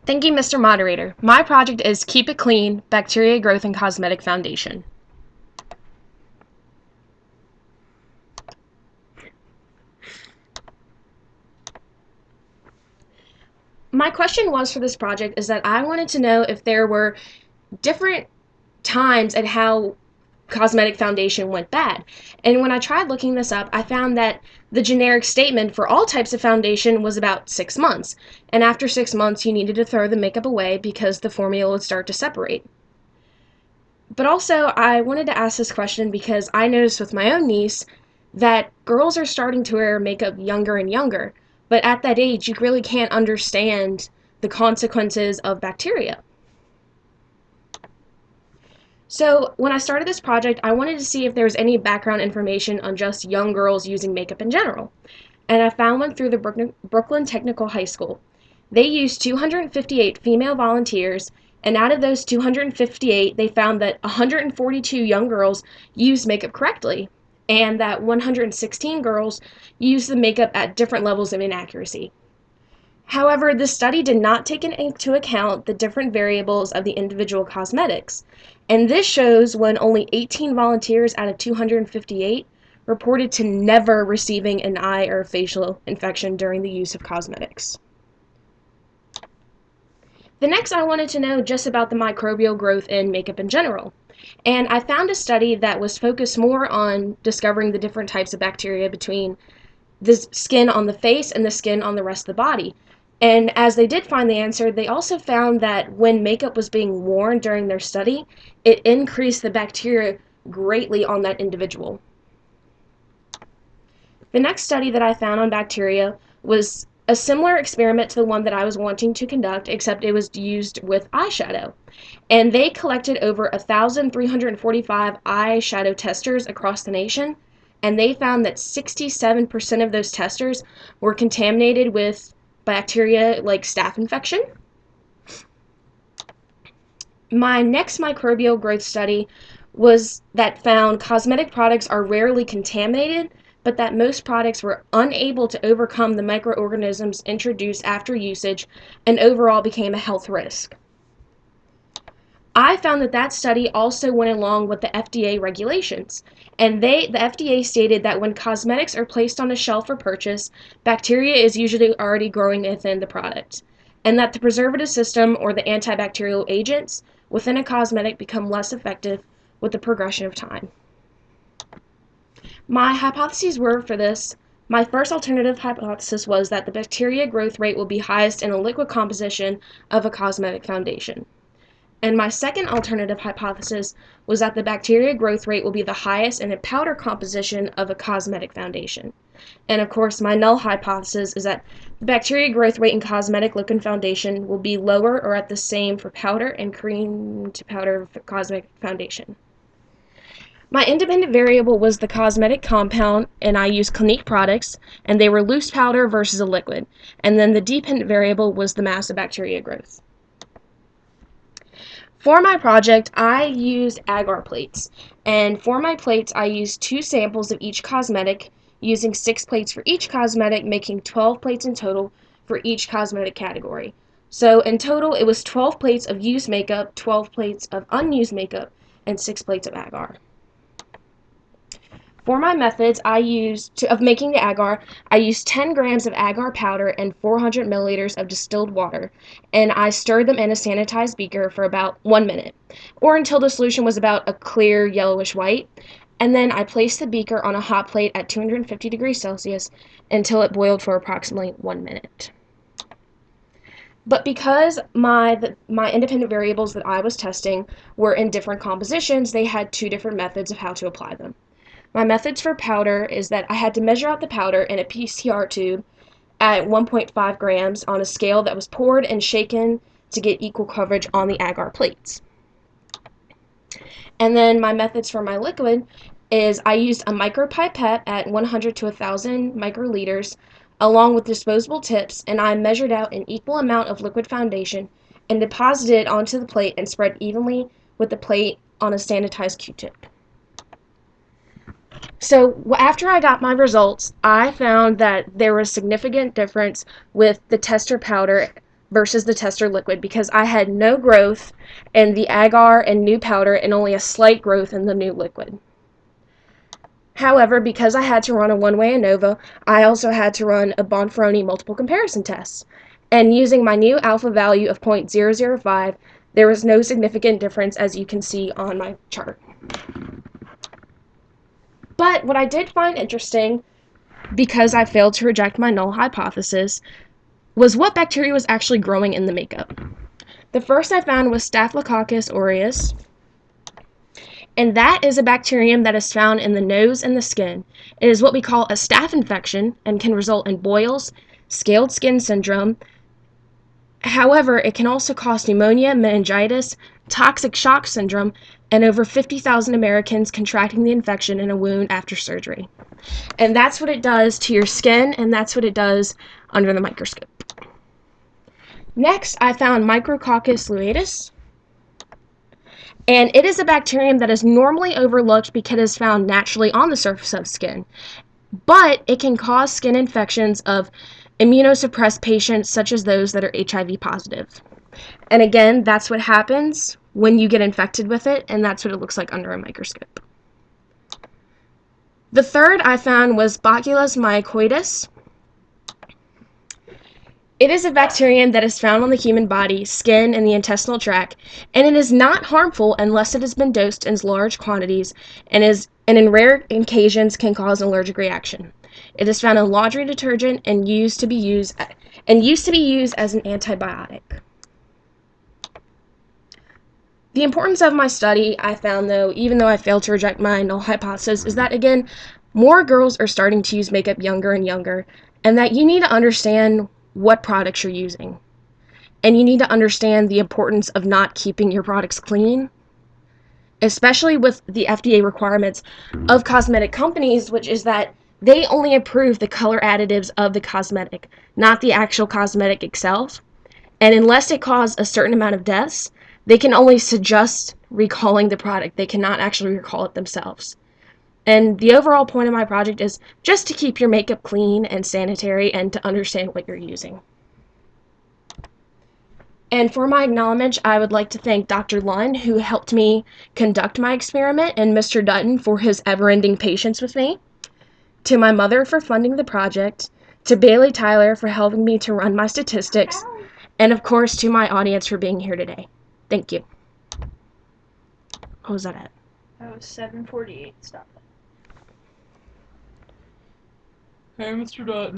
Thank you, Mr. Moderator. My project is Keep It Clean, Bacteria Growth and Cosmetic Foundation. My question was for this project is that I wanted to know if there were different times at how cosmetic foundation went bad. And when I tried looking this up, I found that the generic statement for all types of foundation was about 6 months. And after 6 months, you needed to throw the makeup away because the formula would start to separate. But also, I wanted to ask this question because I noticed with my own niece that girls are starting to wear makeup younger and younger. But at that age, you really can't understand the consequences of bacteria. So when I started this project, I wanted to see if there was any background information on just young girls using makeup in general. And I found one through the Brooklyn Technical High School. They used 258 female volunteers, and out of those 258, they found that 142 young girls used makeup correctly, and that 116 girls used the makeup at different levels of inaccuracy. However, the study did not take into account the different variables of the individual cosmetics, and this shows when only 18 volunteers out of 258 reported to never receiving an eye or facial infection during the use of cosmetics. The next, I wanted to know just about the microbial growth in makeup in general. And I found a study that was focused more on discovering the different types of bacteria between the skin on the face and the skin on the rest of the body. And as they did find the answer, they also found that when makeup was being worn during their study, it increased the bacteria greatly on that individual. The next study that I found on bacteria was a similar experiment to the one that I was wanting to conduct, except it was used with eyeshadow. And they collected over 1,345 eyeshadow testers across the nation, and they found that 67% of those testers were contaminated with bacteria like staph infection. My next microbial growth study was that found cosmetic products are rarely contaminated, but that most products were unable to overcome the microorganisms introduced after usage and overall became a health risk. I found that study also went along with the FDA regulations, and the FDA stated that when cosmetics are placed on a shelf for purchase, bacteria is usually already growing within the product, and that the preservative system or the antibacterial agents within a cosmetic become less effective with the progression of time. My hypotheses were for this. My first alternative hypothesis was that the bacteria growth rate will be highest in a liquid composition of a cosmetic foundation. And my second alternative hypothesis was that the bacteria growth rate will be the highest in a powder composition of a cosmetic foundation. And of course, my null hypothesis is that the bacteria growth rate in cosmetic liquid foundation will be lower or at the same for powder and cream to powder cosmetic foundation. My independent variable was the cosmetic compound, and I used Clinique products, and they were loose powder versus a liquid. And then the dependent variable was the mass of bacteria growth. For my project, I used agar plates, and for my plates, I used 2 samples of each cosmetic, using 6 plates for each cosmetic, making 12 plates in total for each cosmetic category. So in total, it was 12 plates of used makeup, 12 plates of unused makeup, and 6 plates of agar. For my methods of making the agar, I used 10 grams of agar powder and 400 milliliters of distilled water, and I stirred them in a sanitized beaker for about 1 minute, or until the solution was about a clear yellowish white, and then I placed the beaker on a hot plate at 250 degrees Celsius until it boiled for approximately 1 minute. But because my independent variables that I was testing were in different compositions, they had 2 different methods of how to apply them. My methods for powder is that I had to measure out the powder in a PCR tube at 1.5 grams on a scale that was poured and shaken to get equal coverage on the agar plates. And then my methods for my liquid is I used a micropipette at 100 to 1,000 microliters along with disposable tips, and I measured out an equal amount of liquid foundation and deposited it onto the plate and spread evenly with the plate on a sanitized Q-tip. So after I got my results, I found that there was significant difference with the tester powder versus the tester liquid because I had no growth in the agar and new powder and only a slight growth in the new liquid. However, because I had to run a one-way ANOVA, I also had to run a Bonferroni multiple comparison test. And using my new alpha value of 0.005, there was no significant difference, as you can see on my chart. But what I did find interesting, because I failed to reject my null hypothesis, was what bacteria was actually growing in the makeup. The first I found was Staphylococcus aureus, and that is a bacterium that is found in the nose and the skin. It is what we call a staph infection and can result in boils, scaled skin syndrome. However, it can also cause pneumonia, meningitis, toxic shock syndrome, and over 50,000 Americans contracting the infection in a wound after surgery. And that's what it does to your skin, and that's what it does under the microscope. Next, I found Micrococcus luetus, and it is a bacterium that is normally overlooked because it is found naturally on the surface of skin, but it can cause skin infections of immunosuppressed patients such as those that are HIV positive. And again, that's what happens when you get infected with it, and that's what it looks like under a microscope. The third I found was Bacillus mycoides. It is a bacterium that is found on the human body, skin, and the intestinal tract, and it is not harmful unless it has been dosed in large quantities and in rare occasions can cause an allergic reaction. It is found in laundry detergent and used to be used as an antibiotic. The importance of my study, I found though, even though I failed to reject my null hypothesis, is that again, more girls are starting to use makeup younger and younger, and that you need to understand what products you're using. And you need to understand the importance of not keeping your products clean, especially with the FDA requirements of cosmetic companies, which is that they only approve the color additives of the cosmetic, not the actual cosmetic itself. And unless it caused a certain amount of deaths, they can only suggest recalling the product. They cannot actually recall it themselves. And the overall point of my project is just to keep your makeup clean and sanitary and to understand what you're using. And for my acknowledgement, I would like to thank Dr. Lund, who helped me conduct my experiment, and Mr. Dutton for his ever-ending patience with me, to my mother for funding the project, to Bailey Tyler for helping me to run my statistics, and of course to my audience for being here today. Thank you. What was that at? That was 7:48. Stop it. Hey, Mr. Dutton.